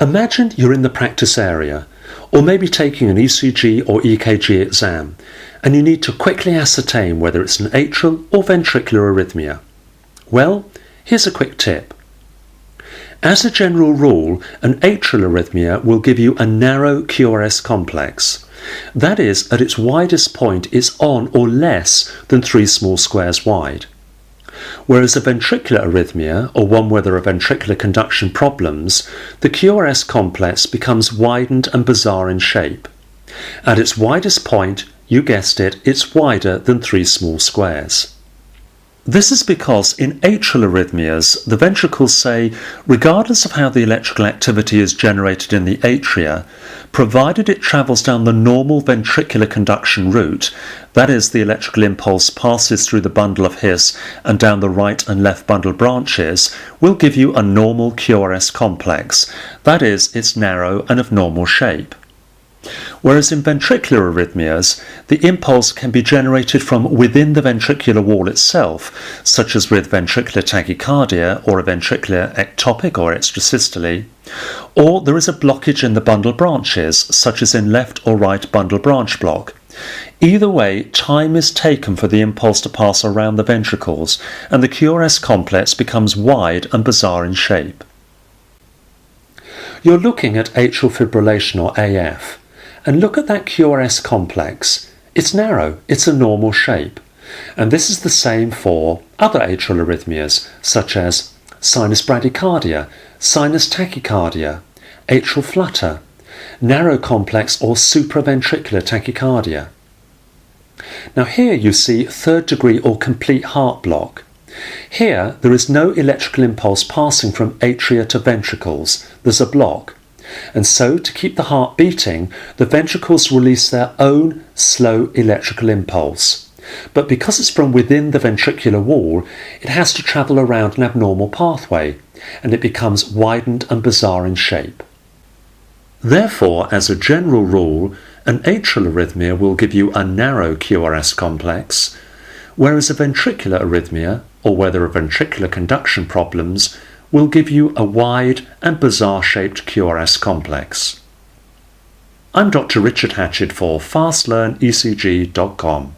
Imagine you're in the practice area, or maybe taking an ECG or EKG exam, and you need to quickly ascertain whether it's an atrial or ventricular arrhythmia. Well, here's a quick tip. As a general rule, an atrial arrhythmia will give you a narrow QRS complex. That is, at its widest point is on or less than 3 small squares wide. Whereas a ventricular arrhythmia, or one where there are ventricular conduction problems, the QRS complex becomes widened and bizarre in shape. At its widest point, you guessed it, it's wider than 3 small squares. This is because in atrial arrhythmias, the ventricles say, regardless of how the electrical activity is generated in the atria, provided it travels down the normal ventricular conduction route, that is, the electrical impulse passes through the bundle of His and down the right and left bundle branches, will give you a normal QRS complex, that is, it's narrow and of normal shape. Whereas in ventricular arrhythmias, the impulse can be generated from within the ventricular wall itself, such as with ventricular tachycardia or a ventricular ectopic or extrasystole, or there is a blockage in the bundle branches, such as in left or right bundle branch block. Either way, time is taken for the impulse to pass around the ventricles, and the QRS complex becomes wide and bizarre in shape. You're looking at atrial fibrillation or AF. And look at that QRS complex. It's narrow, it's a normal shape. And this is the same for other atrial arrhythmias, such as sinus bradycardia, sinus tachycardia, atrial flutter, narrow complex or supraventricular tachycardia. Now here you see 3rd degree or complete heart block. Here there is no electrical impulse passing from atria to ventricles. There's a block. And so, to keep the heart beating, the ventricles release their own slow electrical impulse. But because it's from within the ventricular wall, it has to travel around an abnormal pathway, and it becomes widened and bizarre in shape. Therefore, as a general rule, an atrial arrhythmia will give you a narrow QRS complex, whereas a ventricular arrhythmia, or where there are ventricular conduction problems, will give you a wide and bizarre-shaped QRS complex. I'm Dr. Richard Hatchett for FastLearnECG.com.